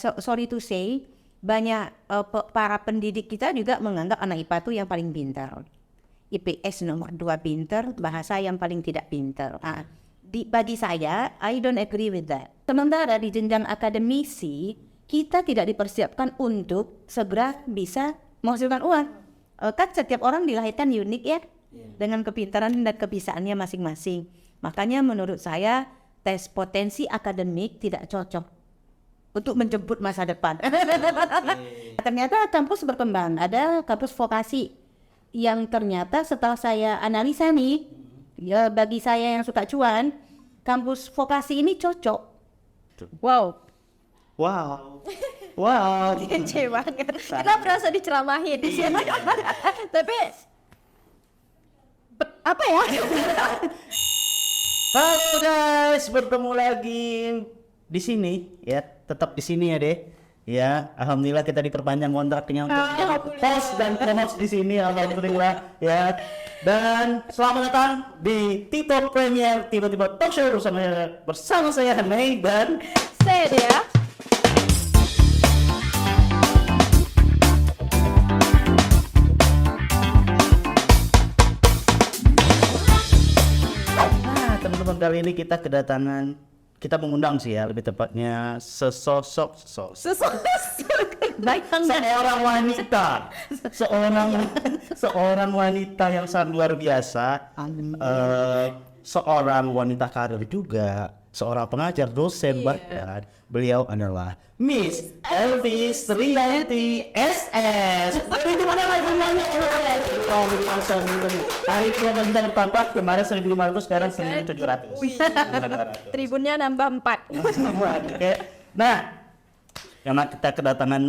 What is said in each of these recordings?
sorry to say, banyak para pendidik kita juga menganggap anak IPA itu yang paling pintar. IPS nomor 2 pintar, bahasa yang paling tidak pintar. Bagi saya, I don't agree with that. Sementara di jenjang akademisi, kita tidak dipersiapkan untuk segera bisa menghasilkan uang. Kan setiap orang dilahirkan unik ya, dengan kepintaran dan kebisaannya masing-masing. Makanya menurut saya, tes potensi akademik tidak cocok untuk menjemput masa depan. Ternyata kampus berkembang, ada kampus vokasi yang ternyata setelah saya analisa nih, ya bagi saya yang suka cuan, kampus vokasi ini cocok. Wow. Kece banget. Kita merasa diceramahin di sini. Tapi apa ya? Halo guys, bertemu lagi di sini ya, tetap di sini ya deh. Ya, alhamdulillah kita diperpanjang kontraknya untuk host dan co-host di sini, alhamdulillah ya. Dan selamat datang di Tito Premier Tiba-Tiba Talk Show bersama saya Mei dan Saya dia. Nah, teman-teman, kali ini kita mengundang sih ya, lebih tepatnya sesosok Baik seorang wanita yang sangat luar biasa, seorang wanita karir juga, seorang pengajar, dosen bahkan. Beliau adalah Miss Elvis Rianti SS. Itu mana lagi namanya? Hari itu bintang tampak kemarin 1.500, sekarang 1.700. Tribunnya nambah 4. Oke. Nah, karena kita kedatangan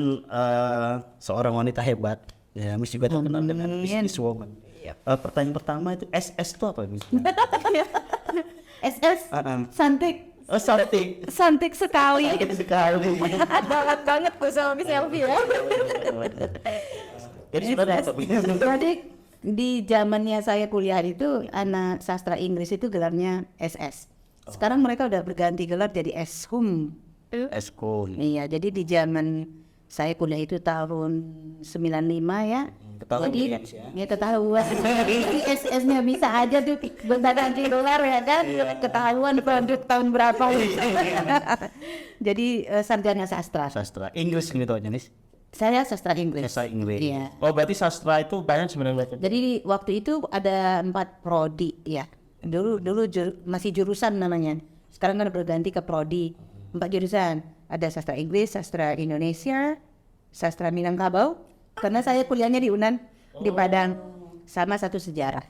seorang wanita hebat, ya Miss juga terkenal dengan Miss Woman. Pertanyaan pertama itu SS itu apa, Miss? SS cantik. Cantik sekali. Banget tuh sama Miss Elvi ya. Jadi sebenarnya Jadi di zamannya saya kuliah itu anak sastra Inggris itu gelarnya SS. Sekarang mereka udah berganti gelar jadi SHUM. Eskul. Iya, jadi di zaman saya kuliah itu tahun 95 ya. Ketahuan Jadi ya. ya ketahuan. SS-nya bisa aja tuh bentar ganti dolar ya kan. Ketahuan tahun berapa. Jadi sarjana sastra. Sastra Inggris gitu aja nih. Saya sastra Inggris. Sastra Inggris. Iya. Oh, berarti sastra itu banyak sebenarnya. Jadi waktu itu ada 4 prodi ya. Dulu masih jurusan namanya. Sekarang kan berganti ke prodi. 4 jurusan. Ada sastra Inggris, sastra Indonesia, sastra Minangkabau. Karena saya kuliahnya di UNAN di Padang, sama satu sejarah.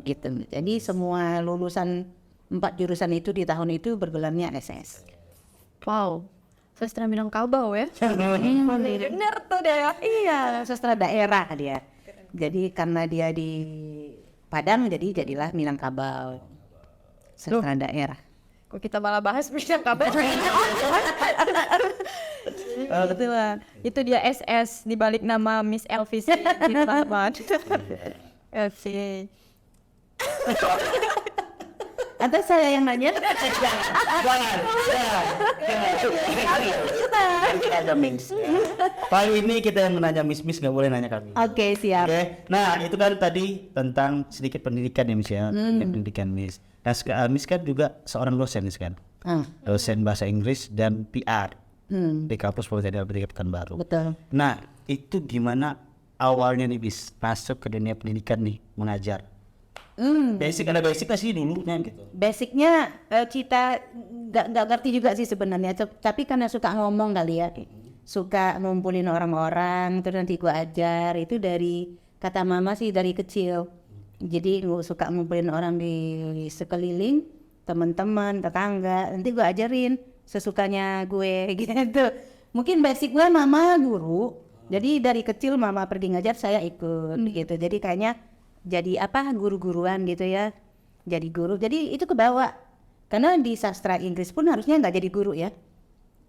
Gitu. Jadi semua lulusan 4 jurusan itu di tahun itu bergelarnya SS. Wow. Sastra Minangkabau ya. Bener tuh deh ya. Iya, sastra daerah dia. Jadi karena dia di Padang, jadilah Minangkabau. Sastra daerah. Kok kita malah bahas Minangkabau? Betul lah. Itu dia SS di balik nama Miss Elvis. Kita banget. Oke. Atau saya yang nanya? Kali ini kita yang menanya Miss nggak boleh nanya kami. Oke, siap. Oke. Nah, itu kan tadi tentang sedikit pendidikan ya, Miss ya. Pendidikan Miss. Nah, Miss kan juga seorang dosen Miss kan. Dosen bahasa Inggris dan PR di kampus Politeknik Pekanbaru. Betul. Nah, itu gimana awalnya nih Miss masuk ke dunia pendidikan nih, mengajar? Ada basic sih dulunya gitu. Basicnya kita nggak ngerti juga sih sebenarnya, tapi karena suka ngomong kali ya, suka ngumpulin orang-orang, terus nanti gua ajar itu dari kata mama sih dari kecil. Jadi gua suka ngumpulin orang di sekeliling, teman-teman, tetangga, nanti gua ajarin sesukanya gue gitu. Mungkin basic gue mama guru, jadi dari kecil mama pergi ngajar saya ikut gitu. Jadi kayaknya jadi guru-guruan gitu ya, jadi guru, jadi itu kebawa karena di sastra Inggris pun harusnya nggak jadi guru ya.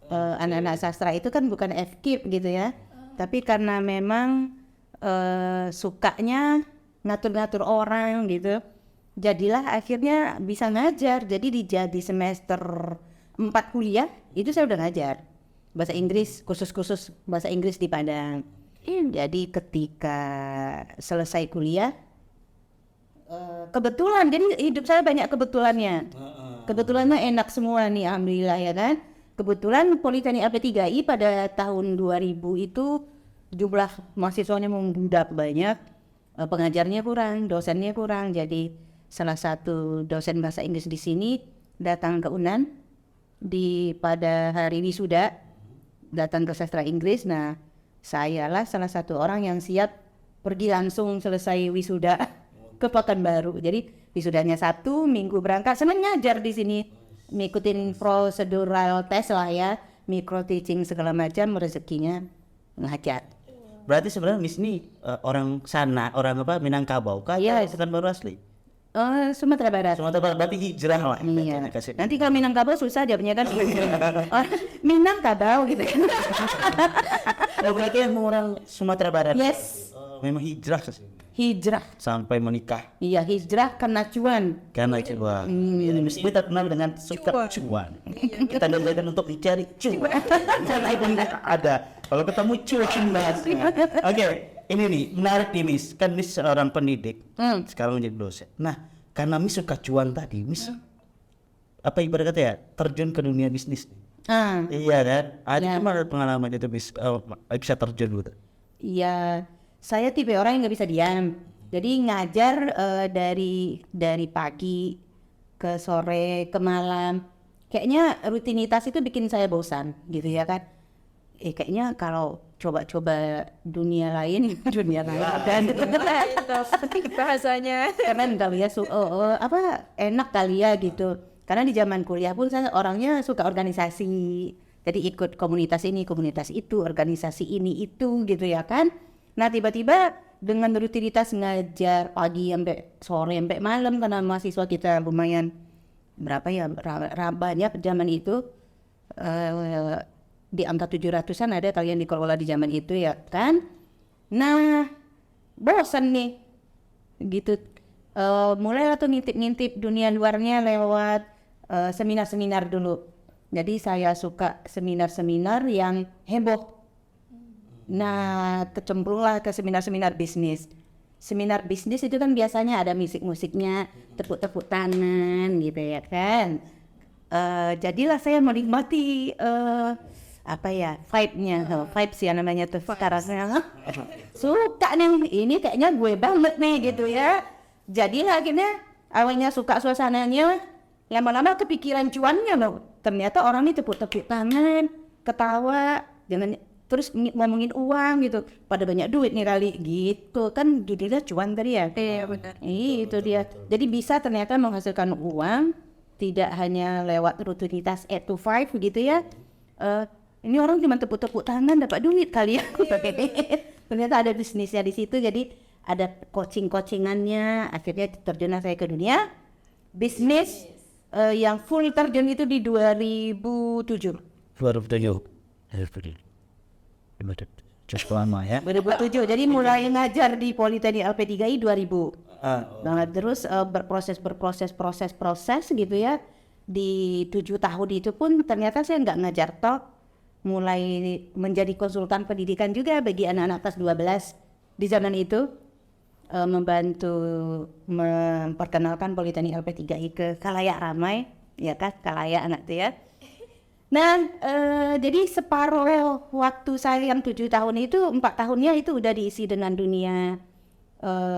Anak-anak sastra itu kan bukan FKIP gitu ya, tapi karena memang sukanya ngatur-ngatur orang gitu, jadilah akhirnya bisa ngajar. Jadi di semester 4 kuliah itu saya udah ngajar. bahasa Inggris, khusus bahasa Inggris di Padang. Jadi ketika selesai kuliah, kebetulan, jadi hidup saya banyak kebetulannya. Kebetulannya enak semua nih, alhamdulillah ya kan. Kebetulan Politeknik LP3I pada tahun 2000 itu jumlah mahasiswanya membludak banyak, pengajarnya kurang, dosennya kurang. Jadi salah satu dosen bahasa Inggris di sini datang ke UNAN pada hari wisuda, datang ke sastra Inggris. Nah, sayalah salah satu orang yang siap pergi langsung selesai wisuda ke Pekanbaru. Jadi wisudanya Sabtu, Minggu berangkat, Senin ngajar di sini, ngikutin prosedural tes lah ya, micro teaching segala macam, rezekinya ngajar. Berarti sebenarnya Miss ini orang sana, orang apa, Minangkabau kah? Iya. Atau Pekanbaru asli? Sumatera Barat. Sumatera Barat, berarti hijrah lah. Iya. Kasih. Nanti kalau Minangkabau susah jawabnya kan. Minangkabau gitu kan. Oh, berarti emang orang Sumatera Barat. Yes, Memang hijrah ke sini. hijrah. Sampai menikah. Iya, hijrah karena cuan. Karena cuan. Ini Miss ini terkenal dengan suka cuan. Kita doakan untuk dicari cuan. Karena itu ada. Kalau ketemu cuan banget. Oke, ini nih menarik nih Miss. Kan Miss seorang pendidik. Sekarang menjadi dosen. Nah, karena Miss suka cuan tadi, Miss apa ibarat kata ya, terjun ke dunia bisnis. Iya kan? Ada gimana pengalaman itu Miss bisa terjun gitu? Iya, saya tipe orang yang nggak bisa diam. Jadi ngajar dari pagi ke sore ke malam. Kayaknya rutinitas itu bikin saya bosan gitu ya kan. Kayaknya kalau coba-coba dunia lain dan bahasanya. karena kali ya enak kali ya gitu. Karena di zaman kuliah pun saya orangnya suka organisasi. Jadi ikut komunitas ini, komunitas itu, organisasi ini itu gitu ya kan. Nah tiba-tiba dengan rutinitas ngajar pagi sampai sore sampai malam, karena mahasiswa kita lumayan berapa ya, banyak zaman itu, di angka 700-an ada kalian dikelola di zaman itu ya kan. Nah bosan nih gitu, mulailah tuh ngintip dunia luarnya lewat seminar-seminar dulu. Jadi saya suka seminar-seminar yang heboh. Nah kecemplunglah ke seminar-seminar bisnis. Seminar bisnis itu kan biasanya ada musik-musiknya, tepuk-tepuk tangan gitu ya kan. Jadilah saya menikmati vibes ya namanya tuh sekarang. Suka nih, ini kayaknya gue banget nih gitu ya. Jadilah akhirnya awalnya suka suasananya, lama-lama kepikiran cuannya loh. Ternyata orang ini tepuk-tepuk tangan, ketawa, terus ngomongin uang gitu. Pada banyak duit nih kali gitu kan, judulnya cuan tadi ya. Iya benar. Itu dia. Jadi bisa ternyata menghasilkan uang, tidak hanya lewat rutinitas 8 to 5 gitu ya. Ini orang cuma tepuk-tepuk tangan dapat duit kali ya. Ternyata ada bisnisnya di situ, jadi ada coaching-coachingannya. Akhirnya terjun saya ke dunia bisnis, yang full terjun itu di 2007. 2007. Jadi mulai ngajar di Politeknik LP3I 2000. Nah, terus berproses gitu ya. Di 7 tahun itu pun ternyata saya nggak ngajar tok, mulai menjadi konsultan pendidikan juga bagi anak-anak kelas 12 di zaman itu, membantu memperkenalkan Politeknik LP3I ke khalayak ramai, ya kan, khalayak anak itu ya. Nah, jadi separuh waktu saya yang 7 tahun itu, 4 tahunnya itu udah diisi dengan dunia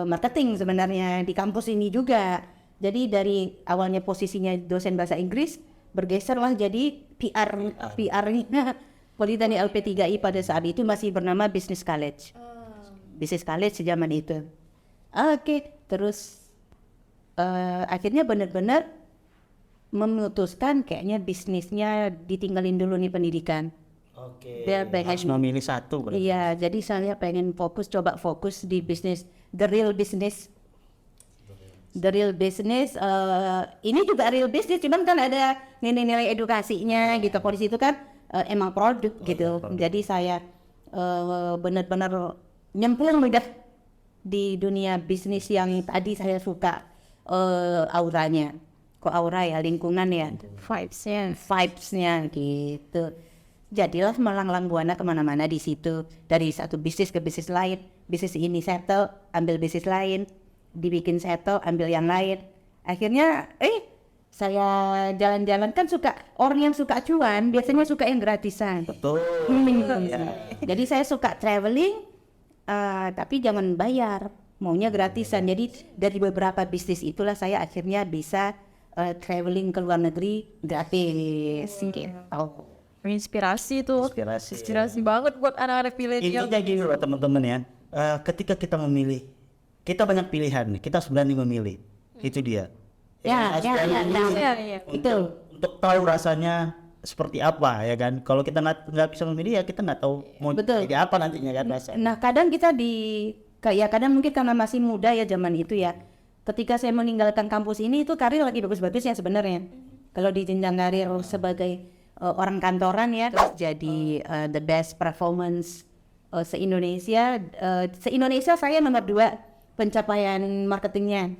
marketing sebenarnya di kampus ini juga. Jadi dari awalnya posisinya dosen bahasa Inggris, bergeserlah jadi PR-nya Politeknik LP3I pada saat itu masih bernama Business College. Business College sejaman itu. Oke, terus akhirnya benar-benar memutuskan kayaknya bisnisnya ditinggalin dulu nih pendidikan. Oke. Dia pengen Harus memilih satu berarti. Iya, jadi saya pengen coba fokus di bisnis, the real business. The real business, ini juga real business, cuman kan ada nilai-nilai edukasinya gitu. Polisi itu kan emang produk gitu. Jadi saya benar-benar nyemplung udah di dunia bisnis yang tadi saya suka, auranya. Kok aura ya, lingkungan ya, vibes-nya gitu. Jadilah melanglang buana kemana-mana di situ. Dari satu bisnis ke bisnis lain. Bisnis ini settle, ambil bisnis lain. Dibikin settle, ambil yang lain. Akhirnya, saya jalan-jalan kan suka, orang yang suka cuan biasanya suka yang gratisan. Betul. Jadi saya suka traveling, tapi jangan bayar. Maunya gratisan. Jadi dari beberapa bisnis itulah saya akhirnya bisa traveling ke luar negeri gratis. Gitu. Inspirasi tuh. Inspirasi banget buat anak-anak milenial. Intinya gini loh teman-teman ya, ketika kita memilih, kita banyak pilihan nih, kita harus berani memilih, itu dia. Ya. Untuk tahu rasanya seperti apa ya kan. Kalau kita nggak bisa memilih ya kita nggak tahu mau Betul. jadi apa nantinya kan rasanya. Nah kadang kita kadang mungkin karena masih muda ya zaman itu ya. Ketika saya meninggalkan kampus ini itu karir lagi bagus-bagusnya sebenarnya. Kalau di jenjang karir sebagai orang kantoran ya, terus jadi the best performance se-Indonesia. Se-Indonesia saya nomor 2 pencapaian marketingnya.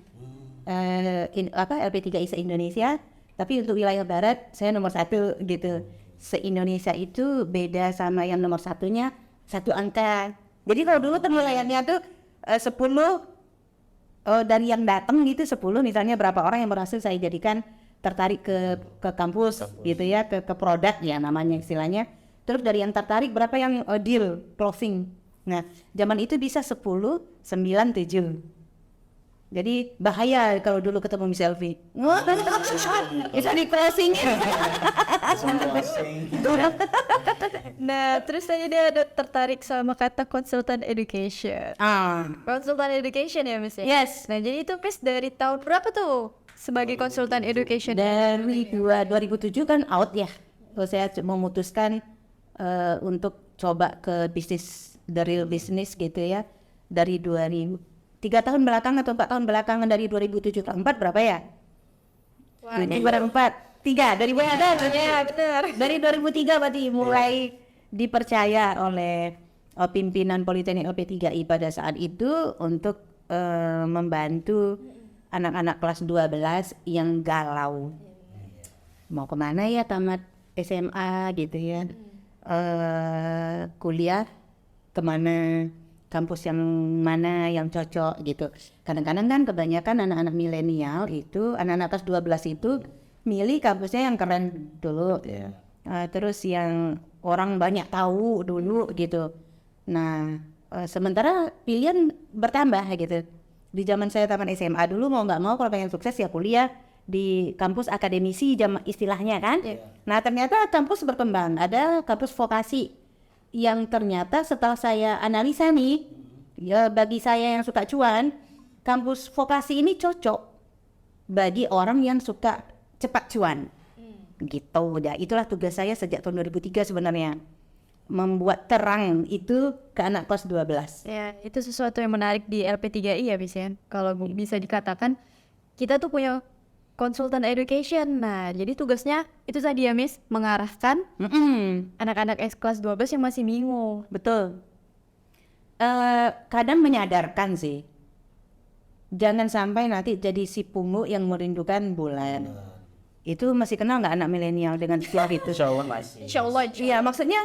LP3I se-Indonesia. Tapi untuk wilayah barat saya nomor 1 gitu. Se-Indonesia itu beda sama yang nomor 1-nya 1 angka. Jadi kalau dulu penilaiannya tuh 10 dari yang datang gitu 10 misalnya berapa orang yang berhasil saya jadikan tertarik ke kampus gitu ya, ke produk ya namanya istilahnya. Terus dari yang tertarik berapa yang deal closing. Nah, zaman itu bisa 10, 9, 7. Jadi bahaya kalau dulu ketemu Miss Elvi. Bisa di closing. Nah, terus saya dia ada tertarik sama kata konsultan education. Konsultan education ya, Miss? Yes. Nah, jadi itu Miss dari tahun berapa tuh sebagai konsultan education? Dari 2007 kan out ya. Terus saya memutuskan untuk coba ke bisnis, the real business gitu ya. Dari 3 tahun belakang atau 4 tahun belakangan dari 2007 ke 4 berapa ya? 2004. 3 dari benar. Ya, benar. Dari 2003 berarti mulai dipercaya oleh pimpinan Politeknik LP3I pada saat itu untuk membantu anak-anak kelas 12 yang galau. Mau kemana ya tamat SMA gitu ya. Kuliah kemana, kampus yang mana yang cocok gitu. Kadang-kadang kan kebanyakan anak-anak milenial itu, anak-anak kelas 12 itu milih kampusnya yang keren dulu. Terus yang orang banyak tahu dulu gitu. Nah, sementara pilihan bertambah gitu. Di zaman saya tamat SMA dulu mau nggak mau kalau pengen sukses ya kuliah di kampus akademisi istilahnya kan. Nah, ternyata kampus berkembang. Ada kampus vokasi yang ternyata setelah saya analisa nih, ya bagi saya yang suka cuan, kampus vokasi ini cocok bagi orang yang suka cepat cuan. Gitu. Ya, itulah tugas saya sejak tahun 2003 sebenarnya. Membuat terang itu ke anak kelas 12. Ya, itu sesuatu yang menarik di LP3I ya, Miss ya. Kalau bisa dikatakan kita tuh punya konsultan education. Nah, jadi tugasnya itu tadi ya, Miss, mengarahkan anak-anak kelas 12 yang masih bingung. Betul. Kadang menyadarkan sih. Jangan sampai nanti jadi si pungu yang merindukan bulan. Itu masih kenal nggak anak milenial dengan istilah itu? Insya Allah. Iya, maksudnya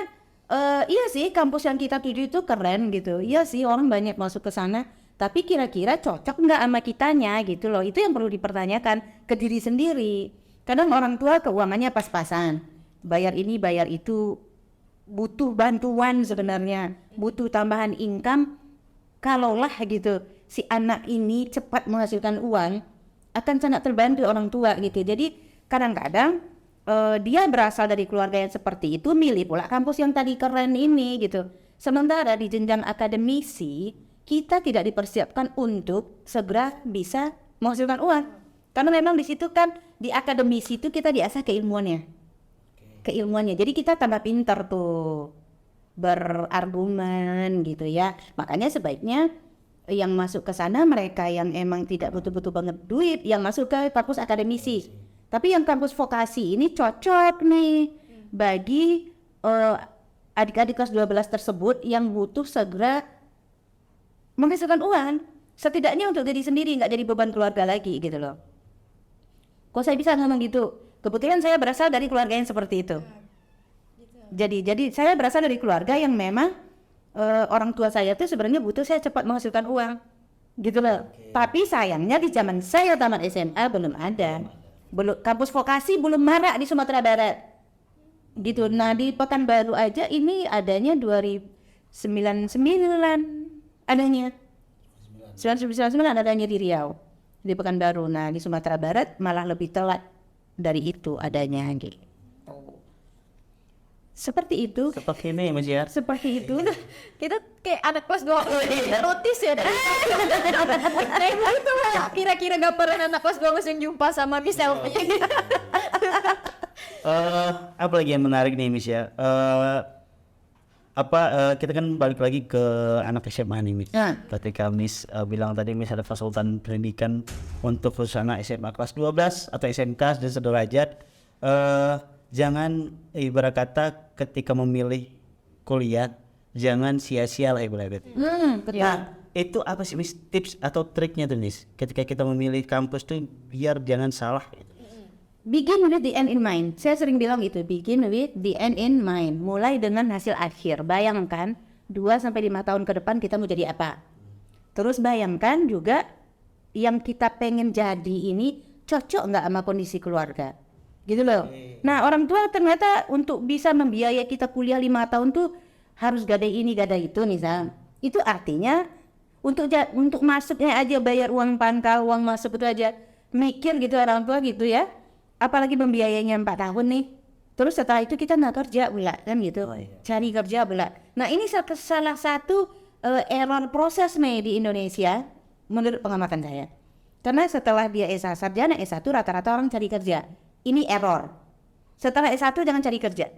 iya sih kampus yang kita tuju itu keren gitu. Iya sih orang banyak masuk ke sana. Tapi kira-kira cocok nggak sama kitanya gitu loh. Itu yang perlu dipertanyakan ke diri sendiri. Kadang orang tua keuangannya pas-pasan. Bayar ini, bayar itu. Butuh bantuan sebenarnya. Butuh tambahan income. Kalaulah gitu si anak ini cepat menghasilkan uang, akan sangat terbantu orang tua gitu. Jadi kadang-kadang dia berasal dari keluarga yang seperti itu, milih pula kampus yang tadi keren ini gitu. Sementara di jenjang akademisi kita tidak dipersiapkan untuk segera bisa menghasilkan uang. Karena memang di situ kan di akademisi itu kita diasah keilmuannya. Jadi kita tambah pintar tuh berargumen gitu ya. Makanya sebaiknya yang masuk ke sana mereka yang emang tidak betul-betul banget duit yang masuk ke kampus akademisi. Tapi yang kampus vokasi ini cocok nih bagi adik-adik kelas 12 tersebut yang butuh segera menghasilkan uang. Setidaknya untuk diri sendiri, nggak jadi beban keluarga lagi gitu loh. Kok saya bisa ngomong gitu? Kebetulan saya berasal dari keluarga yang seperti itu. Jadi saya berasal dari keluarga yang memang orang tua saya tuh sebenarnya butuh saya cepat menghasilkan uang, gitu loh. Tapi sayangnya di zaman saya tamat SMA belum ada, kampus vokasi belum marak di Sumatera Barat, gitu. Nah di Pekanbaru aja ini adanya 2099 adanya, 1999 adanya di Riau, di Pekanbaru. Nah di Sumatera Barat malah lebih telat dari itu adanya, gitu. Seperti itu. Seperti ini Mas ya. Seperti itu. Kita kayak anak kelas 2 notis ya. Itu lah. Kira-kira gak pernah anak kelas 2 langsung jumpa sama Michelle. Apa lagi yang menarik nih Miss ya? Kita kan balik lagi ke anak SMA nih Miss. Ketika Miss bilang tadi Miss ada konsultan pendidikan untuk khusus anak SMA kelas 12 atau SMK dan sederajat. Jangan ibarat kata ketika memilih kuliah jangan sia-sia lah ibaratnya. Nah, itu apa sih Miss tips atau triknya tuh Miss? Ketika kita memilih kampus tuh biar jangan salah. Begin with the end in mind. Saya sering bilang gitu, begin with the end in mind. Mulai dengan hasil akhir. Bayangkan 2-5 tahun ke depan kita mau jadi apa. Terus bayangkan juga yang kita pengen jadi ini cocok nggak sama kondisi keluarga. Gitu loh. Nah orang tua ternyata untuk bisa membiayai kita kuliah 5 tahun tuh harus gadai ini gadai itu misal. Itu artinya untuk masuknya aja bayar uang pangkal, uang masuk itu aja mikir gitu orang tua gitu ya. Apalagi membiayainya 4 tahun nih. Terus setelah itu kita nggak kerja pula kan gitu. Cari kerja pula. Nah ini salah satu error proses nih di Indonesia menurut pengamatan saya. Karena setelah dia sarjana S1 rata-rata orang cari kerja. Ini error. Setelah S1 jangan cari kerja.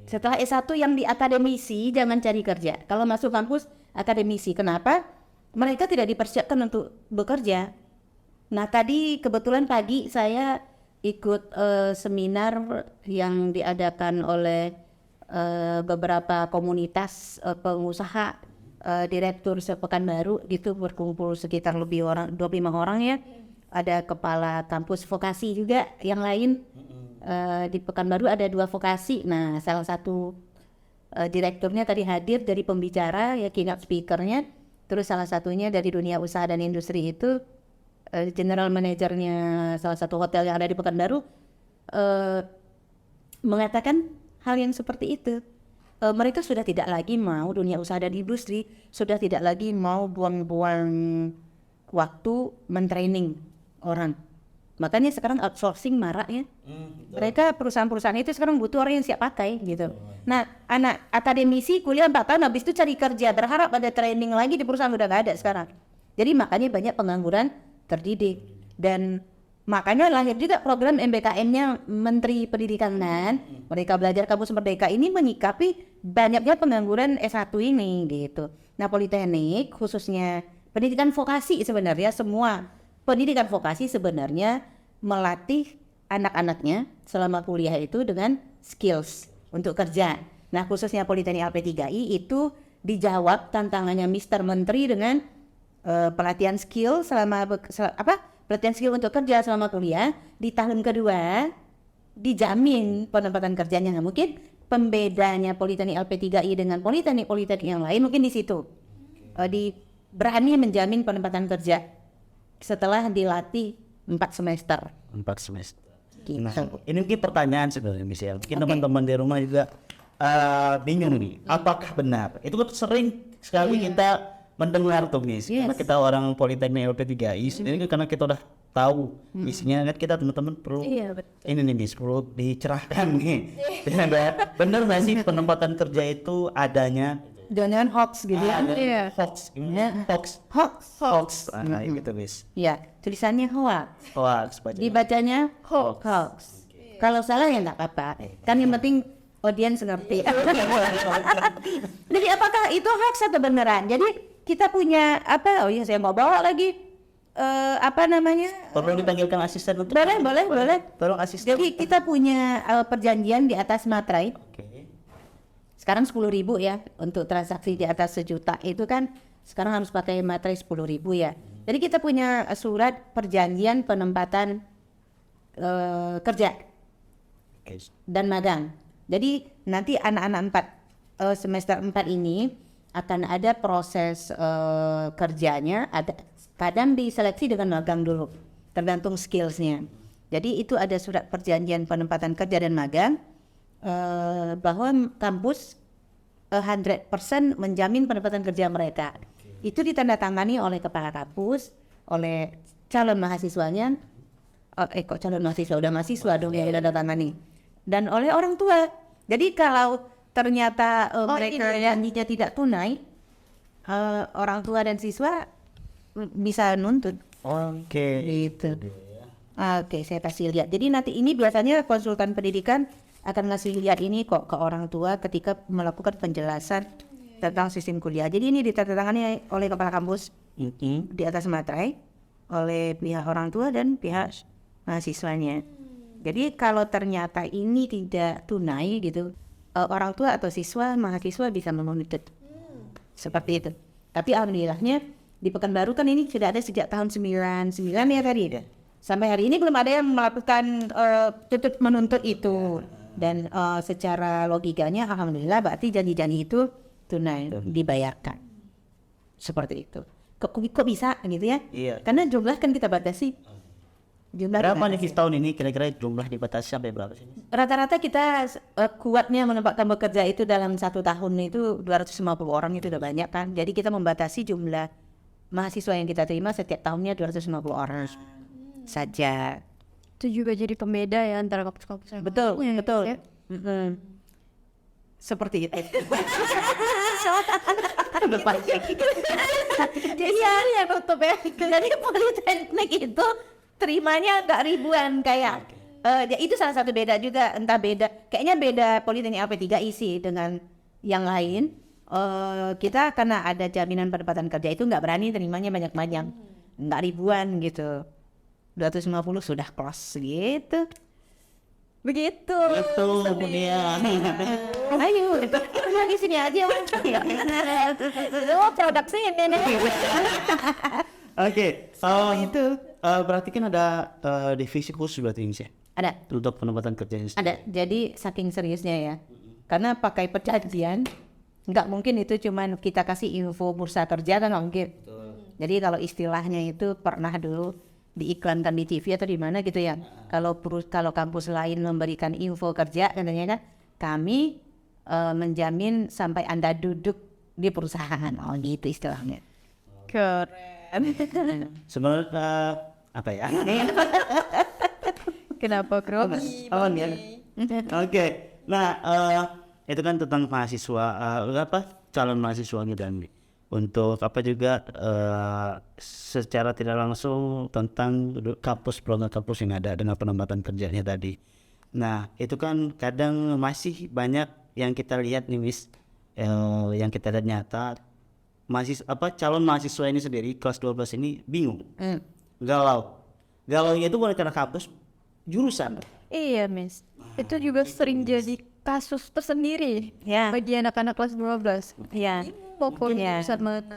Setelah S1 yang di akademisi jangan cari kerja. Kalau masuk kampus akademisi. Kenapa? Mereka tidak dipersiapkan untuk bekerja. Nah tadi kebetulan pagi saya ikut seminar yang diadakan oleh beberapa komunitas pengusaha direktur Pekanbaru gitu, berkumpul sekitar lebih 25 orang ya. Ada kepala kampus vokasi juga yang lain. Di Pekanbaru ada 2 vokasi. Nah salah satu direkturnya tadi hadir dari pembicara ya, keynote speakernya. Terus salah satunya dari dunia usaha dan industri itu general manajernya salah satu hotel yang ada di Pekanbaru mengatakan hal yang seperti itu. Mereka sudah tidak lagi mau dunia usaha dan industri, sudah tidak lagi mau buang-buang waktu mentraining orang. Makanya sekarang outsourcing marak ya. Mereka perusahaan-perusahaan itu sekarang butuh orang yang siap pakai gitu. Nah anak akademisi kuliah 4 tahun habis itu cari kerja berharap ada training lagi di perusahaan udah gak ada sekarang. Jadi makanya banyak pengangguran terdidik. Dan makanya lahir juga program MBKM-nya Menteri Pendidikan kan. Mereka belajar kampus merdeka ini menyikapi banyaknya pengangguran S1 ini gitu. Nah Politeknik khususnya pendidikan vokasi sebenarnya semua pendidikan vokasi sebenarnya melatih anak-anaknya selama kuliah itu dengan skills untuk kerja. Nah khususnya Politeknik LP3I itu dijawab tantangannya Mr. Menteri dengan pelatihan skill pelatihan skill untuk kerja selama kuliah. Di tahun kedua dijamin penempatan kerjanya. Nah, mungkin pembedanya Politeknik LP3I dengan Politeknik yang lain mungkin di situ. Berani menjamin penempatan kerja setelah dilatih 4 semester. 4 semester. Gitu. Nah, ini mungkin pertanyaan sebenarnya Michelle. Mungkin teman-teman di rumah juga bingung nih. Apakah benar? Itu kan sering sekali kita mendengar tuh Miss. Karena kita orang Politeknik LP3I. Ini karena kita udah tahu isinya kan kita teman-teman perlu ini nih Miss, perlu dicerahkan nih. Benar nggak sih penempatan kerja itu adanya? Jangan hoax gitu ya. Hoax. Gitu Miss. Ya, tulisannya hoax. Hoax. Dibacanya hoax. Kalau salah ya enggak apa-apa. Kan yang penting audiens ngerti. Jadi apakah itu hoax atau beneran? Jadi kita punya saya mau bawa lagi perlu dipanggilkan asisten untuk boleh. tolong asisten. Jadi kita punya perjanjian di atas materai. Sekarang 10.000 ya untuk transaksi di atas 1 juta itu kan sekarang harus pakai materai 10.000 ya. Jadi kita punya surat perjanjian penempatan kerja dan magang. Jadi nanti anak-anak semester 4 ini akan ada proses kerjanya, ada kadang diseleksi dengan magang dulu, tergantung skillsnya. Jadi itu ada surat perjanjian penempatan kerja dan magang bahwa kampus 100% menjamin penempatan kerja mereka. Itu ditandatangani oleh kepala kampus, oleh calon mahasiswanya, kok calon mahasiswa, udah mahasiswa dong yang ditandatangani, dan oleh orang tua. Jadi kalau ternyata mereka janjinya tidak tunai, orang tua dan siswa bisa nuntut. Oke. Gitu. Oke, saya kasih lihat. Jadi nanti ini biasanya konsultan pendidikan akan ngasih lihat ini kok ke orang tua ketika melakukan penjelasan tentang sistem kuliah. Jadi ini ditandatangani oleh kepala kampus di atas materai oleh pihak orang tua dan pihak mahasiswanya. Jadi kalau ternyata ini tidak tunai gitu, orang tua atau siswa, mahasiswa bisa menuntut. Seperti itu. Tapi alhamdulillahnya di Pekanbaru kan ini sudah ada sejak tahun 99 ya tadi. Sampai hari ini belum ada yang melakukan tuntut menuntut itu. Dan secara logikanya alhamdulillah berarti janji-janji itu tunai, dibayarkan. Seperti itu. Kok bisa gitu ya? Iya. Karena jumlah kan kita batasi. Jumlah Berapa nih dibatasi. tahun ini kira-kira jumlah dibatasi sampai berapa sih? Rata-rata kita kuatnya menempatkan bekerja itu dalam 1 tahun itu 250 orang itu udah banyak kan. Jadi kita membatasi jumlah mahasiswa yang kita terima setiap tahunnya 250 orang saja. Itu juga jadi pembeda ya antara kampus-kampus yang Betul, lain, betul. ya. Seperti itu. Iya, tutup ya. Jadi politeknik itu terimanya nggak ribuan kayak. Ya itu salah satu beda juga, entah beda. Kayaknya beda politeknik LP3I sih dengan yang lain. Kita karena ada jaminan penempatan kerja itu nggak berani terimanya banyak-banyak. Nggak ribuan gitu. 250 sudah close gitu. Begitu. Betul, kemudian. Ayo, lagi sini aja. Lu produksi ini nih. Oke, Itu. berarti kan ada divisi khusus berarti ini sih Ada. untuk penempatan kerjanya. Ada. Jadi saking seriusnya ya. Karena pakai perjanjian, nggak mungkin itu cuman kita kasih info bursa kerja kan nggak mungkin. Jadi kalau istilahnya itu pernah dulu diiklankan di TV atau di mana gitu ya. Kalau kampus lain memberikan info kerja katanya kan, kami menjamin sampai Anda duduk di perusahaan. Oh gitu istilahnya. Keren. Sebenarnya apa ya? Kenapa bro? Oh, ya. Oke. Nah, itu kan tentang mahasiswa calon mahasiswa gitu kan. Untuk apa juga secara tidak langsung tentang program kampus yang ada dengan penempatan kerjanya tadi. Nah, itu kan kadang masih banyak yang kita lihat nih Miss, yang kita lihat nyata calon mahasiswa ini sendiri kelas 12 ini bingung, galaunya itu bukan karena kampus, jurusan. Iya, Miss. Itu juga sering jadi kasus tersendiri Ya. bagi anak-anak kelas 12. Ya. Mau kuliah Ya. jurusan mana?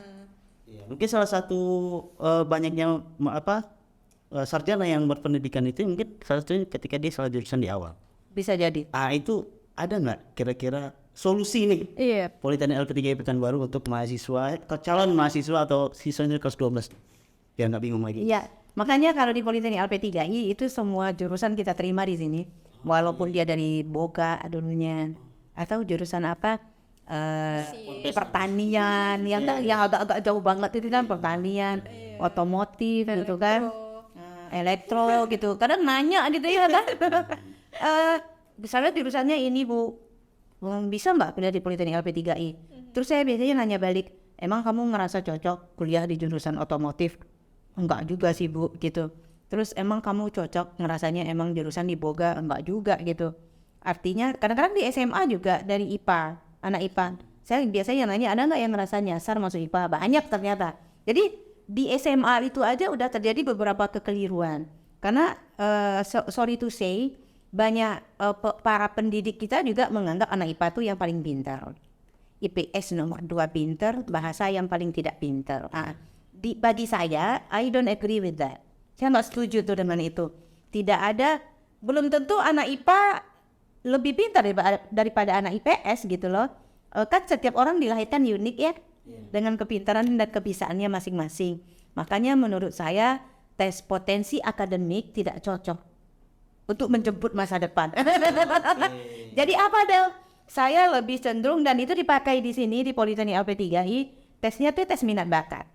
Mungkin salah satu banyaknya sarjana yang berpendidikan itu mungkin salah satunya ketika dia salah jurusan di awal. Bisa jadi. Itu ada nggak kira-kira solusi nih Iya. Politeknik LP3I Pekanbaru untuk mahasiswa, calon mahasiswa atau siswa kelas 12 biar nggak bingung lagi. Iya. Makanya kalau di Politeknik LP3I itu semua jurusan kita terima di sini. Walaupun dia dari Boga dulunya atau jurusan apa? Pertanian yang agak-agak jauh banget itu kan pertanian, otomotif gitu kan, elektro gitu. Kadang nanya gitu ya kan, misalnya jurusannya ini Bu, bisa mbak pindah di Politeknik LP3I? Terus saya biasanya nanya balik, emang kamu ngerasa cocok kuliah di jurusan otomotif? Enggak juga sih Bu gitu. Terus emang kamu cocok ngerasanya emang jurusan di Boga? Enggak juga gitu. Artinya kadang-kadang di SMA juga dari IPA, anak IPA. Saya biasanya nanya, ada nggak yang ngerasa nyasar masuk IPA? Banyak ternyata. Jadi di SMA itu aja udah terjadi beberapa kekeliruan. Karena sorry to say, banyak para pendidik kita juga menganggap anak IPA itu yang paling pintar. IPS nomor 2 pintar, bahasa yang paling tidak pintar. Bagi saya, I don't agree with that. Saya nggak setuju tuh dengan itu. Tidak ada, belum tentu anak IPA lebih pintar daripada anak IPS gitu loh. Kan setiap orang dilahirkan unik ya, dengan kepintaran dan kebisaannya masing-masing. Makanya menurut saya tes potensi akademik tidak cocok untuk menjemput masa depan. Jadi apa Del? Saya lebih cenderung, dan itu dipakai di sini di Politeknik LP3I, tesnya tuh tes minat bakat.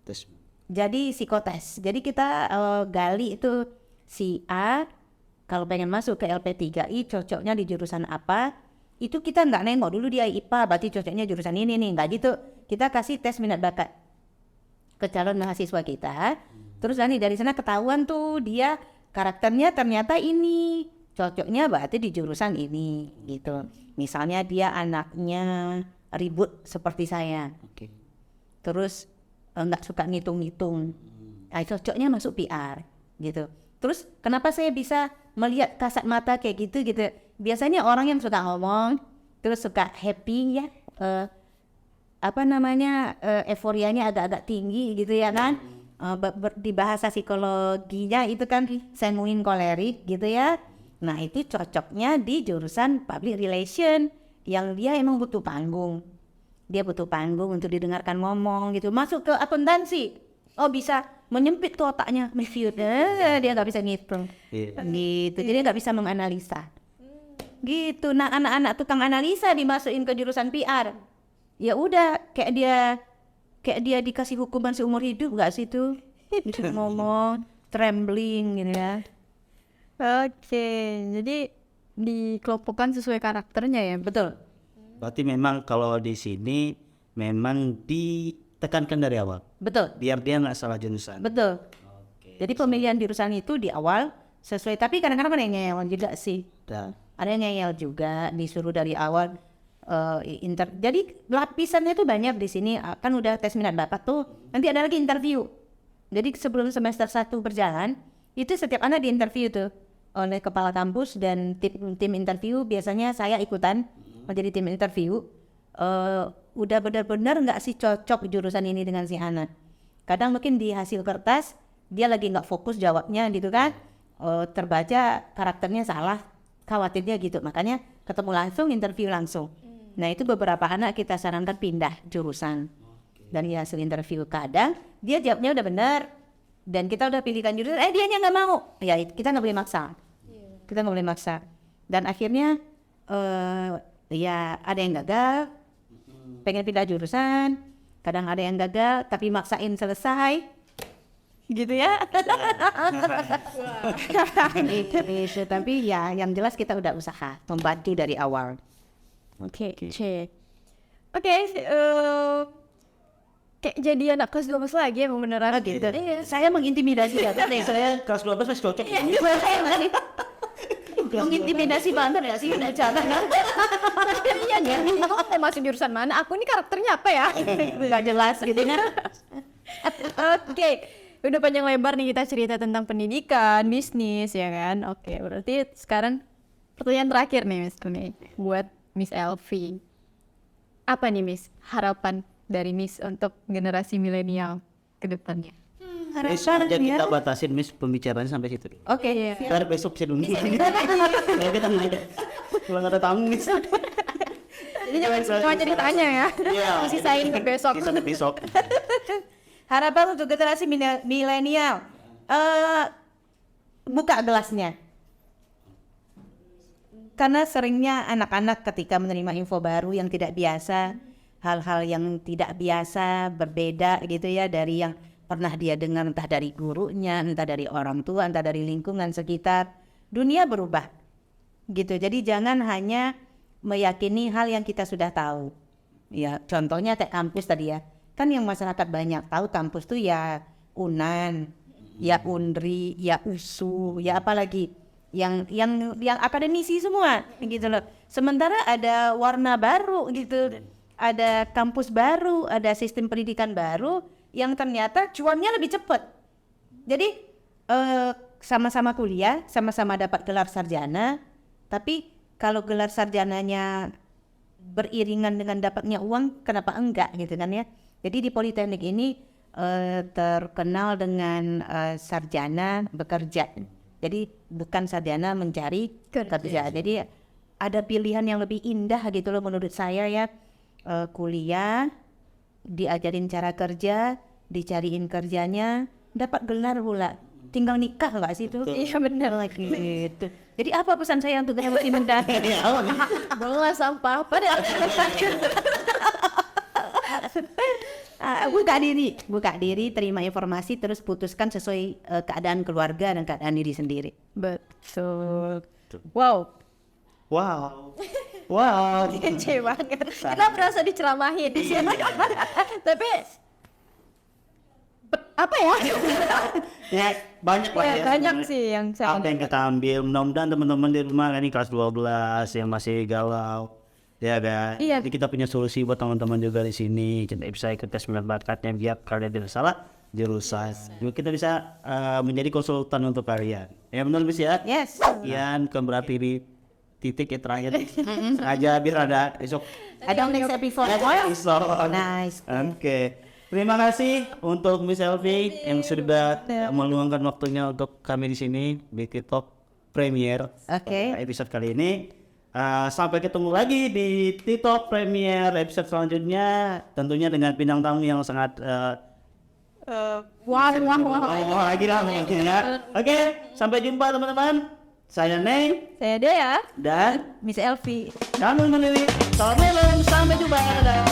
Tes. Jadi psikotes. Jadi kita gali itu si A kalau pengen masuk ke LP3I cocoknya di jurusan apa. Itu kita nggak nengok dulu dia IPA berarti cocoknya jurusan ini nih, nggak gitu. Kita kasih tes minat bakat ke calon mahasiswa kita. Terus nanti dari sana ketahuan tuh dia karakternya ternyata ini, cocoknya berarti di jurusan ini gitu. Misalnya dia anaknya ribut seperti saya. Oke. Terus nggak suka ngitung-ngitung, cocoknya masuk PR gitu. Terus kenapa saya bisa melihat kasat mata kayak gitu gitu? Biasanya orang yang suka ngomong, terus suka happy ya, euforianya agak-agak tinggi gitu ya kan? Di bahasa psikologinya itu kan sanguin kolerik gitu ya. Nah itu cocoknya di jurusan public relation yang dia emang butuh panggung. Dia butuh panggung untuk didengarkan ngomong gitu. Masuk ke akuntansi, bisa menyempit tuh otaknya, dia nggak bisa ngitung, gitu. Jadi dia nggak bisa menganalisa, gitu. Nah anak-anak tukang analisa dimasukin ke jurusan PR, ya udah kayak dia dikasih hukuman seumur hidup nggak sih tuh, disuruh ngomong, trembling gitu ya. Oke, jadi dikelompokkan sesuai karakternya ya. Betul. Berarti memang kalau di sini memang ditekankan dari awal. Betul. Biar dia nggak salah jurusan. Betul. Oke. Jadi pemilihan jurusan itu di awal sesuai, tapi kadang-kadang ada yang ngeyel juga sih. Dan Ada yang ngeyel juga, disuruh dari awal. Jadi lapisannya tuh banyak di sini. Kan udah tes minat bakat tuh, nanti ada lagi interview. Jadi sebelum semester 1 berjalan, itu setiap anak diinterview tuh oleh kepala kampus dan tim interview. Biasanya saya ikutan menjadi tim interview. Udah benar-benar nggak sih cocok jurusan ini dengan si anak. Kadang mungkin di hasil kertas dia lagi nggak fokus jawabnya gitu kan, terbaca karakternya salah, khawatirnya gitu. Makanya ketemu langsung, interview langsung. Nah itu beberapa anak kita sarankan pindah jurusan dari hasil interview. Kadang dia jawabnya udah benar dan kita udah pilihkan jurusan, dianya nggak mau, ya kita nggak boleh maksa. Kita nggak boleh maksa. Dan akhirnya ya ada yang gagal, pengen pindah jurusan, kadang ada yang gagal tapi maksain selesai, gitu ya. Gitu. Tapi ya yang jelas kita udah usaha membantu dari awal. Oke. Kayak jadi anak kelas 12 lagi emang beneran. Gitu. Saya mengintimidasi ya. saya kelas 12 masih cocok. Mengintimidasi banget ya sih udah jangan. Iya nih, aku masuk jurusan mana? Aku ini karakternya apa ya? Nggak jelas gitu kan. Oke, udah panjang lebar nih kita cerita tentang pendidikan, bisnis ya kan. Oke, berarti sekarang pertanyaan terakhir nih Miss Tuni buat Miss Elvi. Apa nih Miss harapan dari Miss untuk generasi milenial ke depannya? Miss, aja kita batasin Miss pembicaraan sampai situ. Oke. Ntar besok bisa dulu. Kalau kita nggak ada, kalau nggak ada tamu Miss. Jadi cuma ceritanya ya. Iya. Sisain ke besok. Bisa ke besok. Harapan untuk generasi milenial, buka gelasnya. Karena seringnya anak-anak ketika menerima info baru yang tidak biasa, hal-hal yang tidak biasa, berbeda gitu ya dari yang pernah dia dengar, entah dari gurunya, entah dari orang tua, entah dari lingkungan sekitar. Dunia berubah gitu. Jadi jangan hanya meyakini hal yang kita sudah tahu. Ya, contohnya kayak kampus tadi ya. Kan yang masyarakat banyak tahu kampus tuh ya UNAN, ya UNRI, ya USU, ya apalagi yang akademisi semua gitu loh. Sementara ada warna baru gitu. Ada kampus baru, ada sistem pendidikan baru yang ternyata cuannya lebih cepat. Jadi sama-sama kuliah, sama-sama dapat gelar sarjana, tapi kalau gelar sarjananya beriringan dengan dapatnya uang, kenapa enggak gitu kan ya. Jadi di Politeknik ini terkenal dengan sarjana bekerja. Jadi bukan sarjana mencari kerja. Jadi ada pilihan yang lebih indah gitu loh menurut saya ya. Kuliah, diajarin cara kerja, dicariin kerjanya, dapat gelar pula. Tinggal nikah nggak sih tuh? Iya benar. Gitu. Jadi apa pesan saya untuk yang masih muda? Boleh sampah apa deh? Buka diri, terima informasi, terus putuskan sesuai keadaan keluarga dan keadaan diri sendiri. Betul. Wow. Wow. Wow. Kece banget. Kita merasa diceramahin di sini. Tapi apa ya? Ya, banyak lah Ya, ya. banyak sebenarnya. sih yang saya Apa yang kita ambil, mudah-mudahan teman-teman di rumah ini kelas 12 yang masih galau, ya kan? Iya. Jadi kita punya solusi buat teman-teman juga di sini. Kita bisa ikut tes minat bakatnya biar kalian tidak salah jurusan. Juga kita bisa menjadi konsultan untuk kalian. Ya benar Bis ya? Yes. Sekian berarti di titik yang terakhir. Sengaja biar ada esok. Ada next episode. Nice. Oke. Terima kasih untuk Miss Elvi yang sudah meluangkan waktunya untuk kami di sini di TikTok Premier episode kali ini. Sampai ketemu lagi di TikTok Premier episode selanjutnya, tentunya dengan bintang tamu yang sangat wah. lagi lah ya. Oke, sampai jumpa teman-teman. Saya Neng Saya Dea. dan Miss Elvi. kami menulis. Selamat malam, sampai jumpa. Dadah.